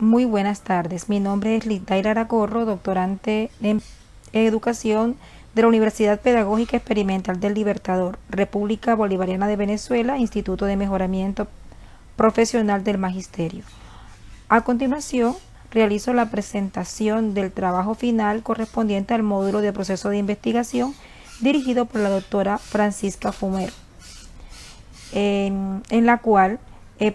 Muy buenas tardes. Mi nombre es Litaira Aracorro, doctorante en Educación de la Universidad Pedagógica Experimental del Libertador, República Bolivariana de Venezuela, Instituto de Mejoramiento Profesional del Magisterio. A continuación, realizo la presentación del trabajo final correspondiente al módulo de proceso de investigación dirigido por la doctora Francisca Fumer, en la cual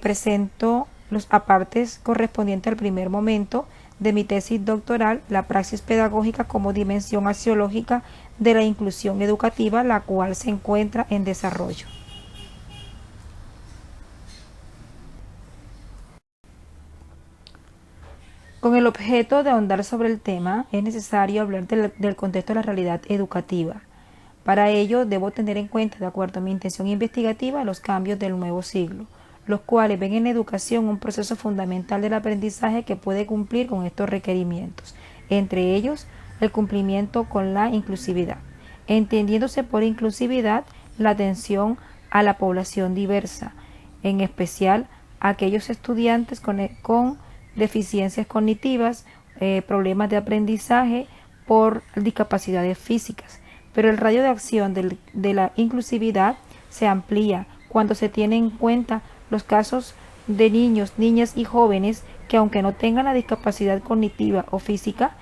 presento los apartes correspondientes al primer momento de mi tesis doctoral, la praxis pedagógica como dimensión axiológica de la inclusión educativa, la cual se encuentra en desarrollo. Con el objeto de ahondar sobre el tema, es necesario hablar del contexto de la realidad educativa. Para ello, debo tener en cuenta, de acuerdo a mi intención investigativa, los cambios del nuevo siglo, los cuales ven en la educación un proceso fundamental del aprendizaje que puede cumplir con estos requerimientos, entre ellos el cumplimiento con la inclusividad, entendiéndose por inclusividad la atención a la población diversa, en especial a aquellos estudiantes con deficiencias cognitivas, problemas de aprendizaje por discapacidades físicas. Pero el radio de acción de la inclusividad se amplía cuando se tiene en cuenta los casos de niños, niñas y jóvenes que aunque no tengan la discapacidad cognitiva o física,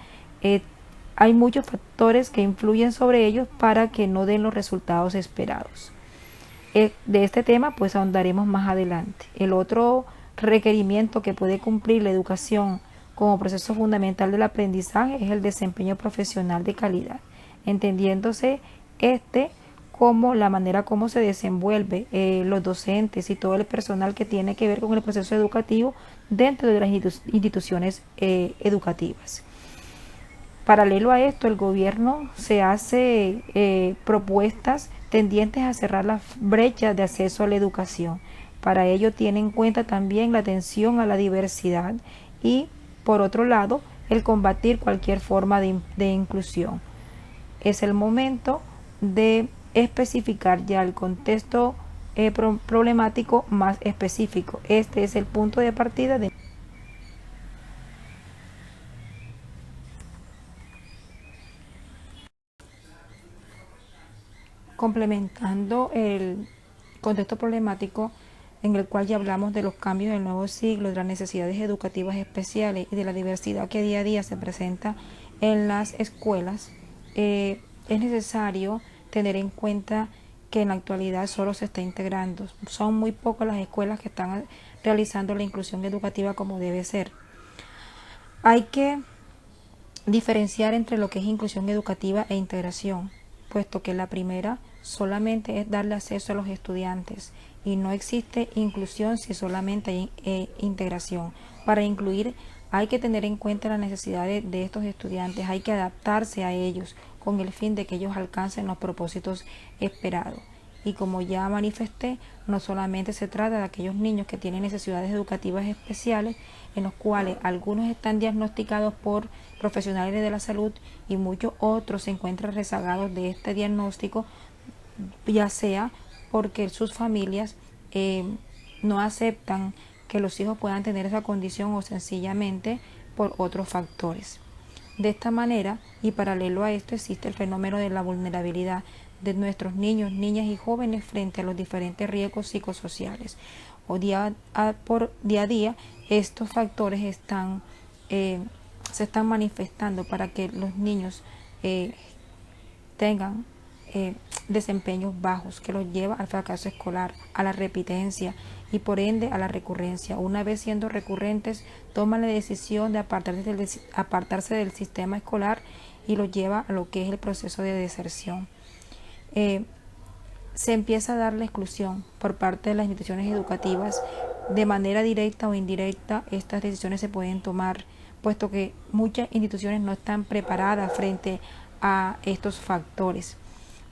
hay muchos factores que influyen sobre ellos para que no den los resultados esperados. De este tema pues ahondaremos más adelante. El otro requerimiento que puede cumplir la educación como proceso fundamental del aprendizaje es el desempeño profesional de calidad, entendiéndose este como la manera como se desenvuelve los docentes y todo el personal que tiene que ver con el proceso educativo dentro de las instituciones educativas. Paralelo a esto, el gobierno se hace propuestas tendientes a cerrar las brechas de acceso a la educación. Para ello tiene en cuenta también la atención a la diversidad y, por otro lado, el combatir cualquier forma de inclusión. Es el momento de especificar ya el contexto problemático más específico. Este es el punto de partida de... Complementando el contexto problemático en el cual ya hablamos de los cambios del nuevo siglo, de las necesidades educativas especiales y de la diversidad que día a día se presenta en las escuelas, es necesario tener en cuenta que en la actualidad solo se está integrando. Son muy pocas las escuelas que están realizando la inclusión educativa como debe ser. Hay que diferenciar entre lo que es inclusión educativa e integración, puesto que la primera solamente es darle acceso a los estudiantes y no existe inclusión si solamente hay integración. Para incluir hay que tener en cuenta las necesidades de estos estudiantes, hay que adaptarse a ellos con el fin de que ellos alcancen los propósitos esperados. Y como ya manifesté, no solamente se trata de aquellos niños que tienen necesidades educativas especiales, en los cuales algunos están diagnosticados por profesionales de la salud y muchos otros se encuentran rezagados de este diagnóstico, ya sea porque sus familias no aceptan que los hijos puedan tener esa condición o sencillamente por otros factores. De esta manera, y paralelo a esto, existe el fenómeno de la vulnerabilidad de nuestros niños, niñas y jóvenes frente a los diferentes riesgos psicosociales. Por día a día, estos factores se están manifestando para que los niños tengan desempeños bajos, que los lleva al fracaso escolar, a la repitencia y por ende a la recurrencia. Una vez siendo recurrentes, toman la decisión de apartarse del sistema escolar y los lleva a lo que es el proceso de deserción. Se empieza a dar la exclusión por parte de las instituciones educativas. De manera directa o indirecta, estas decisiones se pueden tomar, puesto que muchas instituciones no están preparadas frente a estos factores.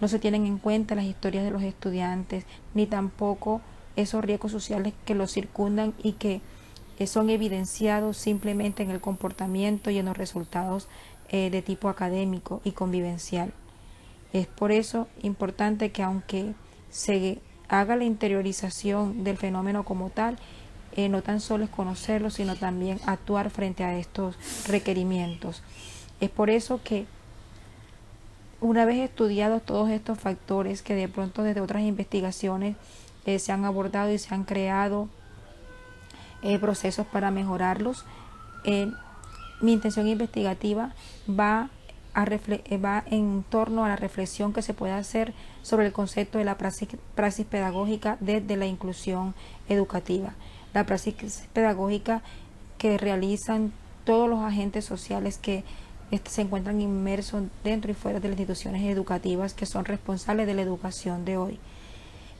No se tienen en cuenta las historias de los estudiantes, ni tampoco esos riesgos sociales que los circundan y que son evidenciados simplemente en el comportamiento y en los resultados de tipo académico y convivencial. Es por eso importante que aunque se haga la interiorización del fenómeno como tal, no tan solo es conocerlos, sino también actuar frente a estos requerimientos. Es por eso que una vez estudiados todos estos factores que de pronto desde otras investigaciones se han abordado y se han creado procesos para mejorarlos, mi intención investigativa va en torno a la reflexión que se puede hacer sobre el concepto de la praxis pedagógica desde la inclusión educativa. La praxis pedagógica que realizan todos los agentes sociales que se encuentran inmersos dentro y fuera de las instituciones educativas que son responsables de la educación de hoy.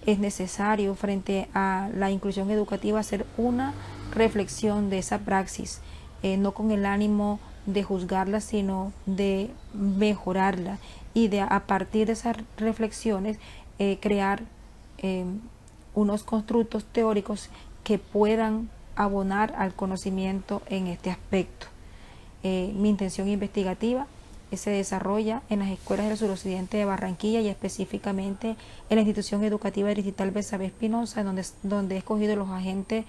Es necesario frente a la inclusión educativa hacer una reflexión de esa praxis, no con el ánimo de juzgarla, sino de mejorarla y de a partir de esas reflexiones crear unos constructos teóricos que puedan abonar al conocimiento en este aspecto. Mi intención investigativa se desarrolla en las escuelas del suroccidente de Barranquilla y específicamente en la institución educativa distrital Betsabe Espinosa, donde he escogido los agentes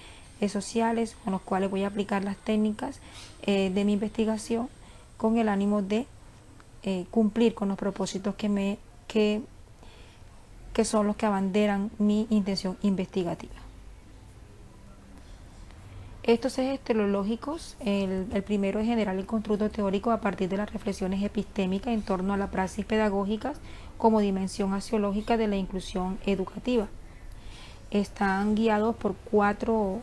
sociales con los cuales voy a aplicar las técnicas de mi investigación con el ánimo de cumplir con los propósitos que son los que abanderan mi intención investigativa. Estos ejes teleológicos, el primero es generar el constructo teórico a partir de las reflexiones epistémicas en torno a la praxis pedagógica como dimensión axiológica de la inclusión educativa. Están guiados por 4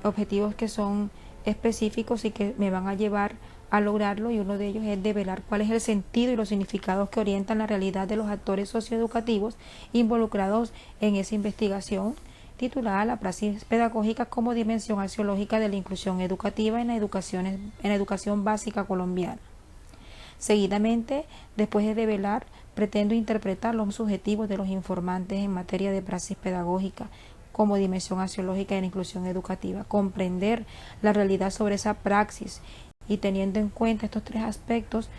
objetivos que son específicos y que me van a llevar a lograrlo, y uno de ellos es develar cuál es el sentido y los significados que orientan la realidad de los actores socioeducativos involucrados en esa investigación, titulada La praxis pedagógica como dimensión axiológica de la inclusión educativa en la educación básica colombiana. Seguidamente, después de develar, pretendo interpretar los subjetivos de los informantes en materia de praxis pedagógica como dimensión axiológica de la inclusión educativa, comprender la realidad sobre esa praxis y, teniendo en cuenta estos 3 aspectos,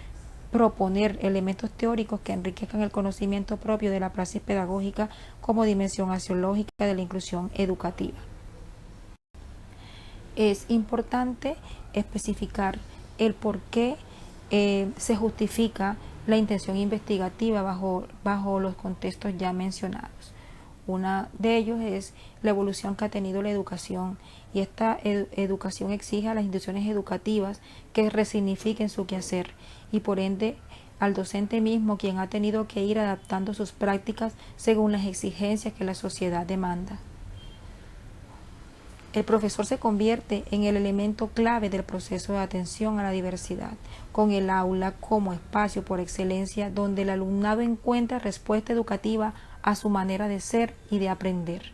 proponer elementos teóricos que enriquezcan el conocimiento propio de la praxis pedagógica como dimensión axiológica de la inclusión educativa. Es importante especificar el por qué se justifica la intención investigativa bajo los contextos ya mencionados. Uno de ellos es la evolución que ha tenido la educación, y esta educación exige a las instituciones educativas que resignifiquen su quehacer y por ende al docente mismo, quien ha tenido que ir adaptando sus prácticas según las exigencias que la sociedad demanda. El profesor se convierte en el elemento clave del proceso de atención a la diversidad, con el aula como espacio por excelencia donde el alumnado encuentra respuesta educativa a su manera de ser y de aprender.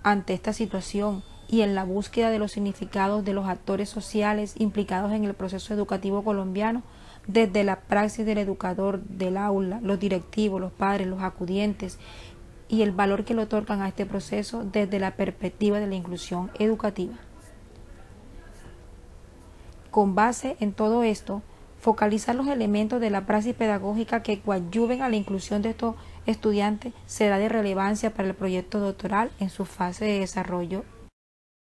Ante esta situación y en la búsqueda de los significados de los actores sociales implicados en el proceso educativo colombiano, desde la praxis del educador del aula, los directivos, los padres, los acudientes, y el valor que le otorgan a este proceso desde la perspectiva de la inclusión educativa. Con base en todo esto, focalizar los elementos de la praxis pedagógica que coadyuven a la inclusión de estos estudiantes será de relevancia para el proyecto doctoral en su fase de desarrollo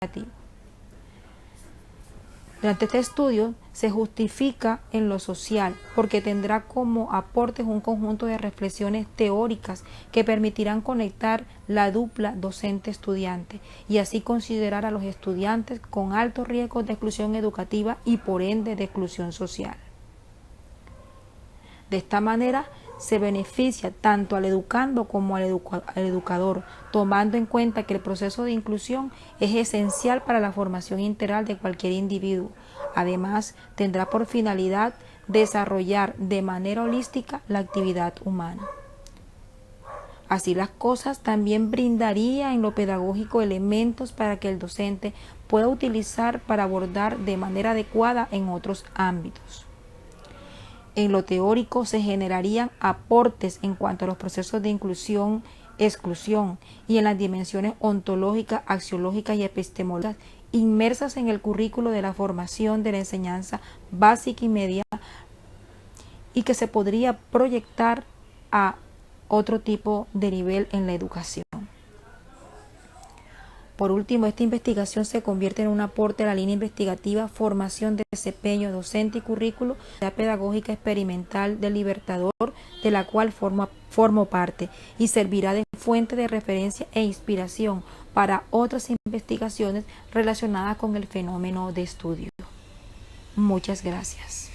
educativo. Durante este estudio se justifica en lo social porque tendrá como aportes un conjunto de reflexiones teóricas que permitirán conectar la dupla docente-estudiante y así considerar a los estudiantes con altos riesgos de exclusión educativa y por ende de exclusión social. De esta manera se beneficia tanto al educando como al educador, tomando en cuenta que el proceso de inclusión es esencial para la formación integral de cualquier individuo. Además, tendrá por finalidad desarrollar de manera holística la actividad humana. Así las cosas, también brindaría en lo pedagógico elementos para que el docente pueda utilizar para abordar de manera adecuada en otros ámbitos. En lo teórico se generarían aportes en cuanto a los procesos de inclusión, exclusión y en las dimensiones ontológicas, axiológicas y epistemológicas inmersas en el currículo de la formación de la enseñanza básica y media, y que se podría proyectar a otro tipo de nivel en la educación. Por último, esta investigación se convierte en un aporte a la línea investigativa Formación de Desempeño Docente y Currículo, la pedagógica experimental del Libertador, de la cual formo parte, y servirá de fuente de referencia e inspiración para otras investigaciones relacionadas con el fenómeno de estudio. Muchas gracias.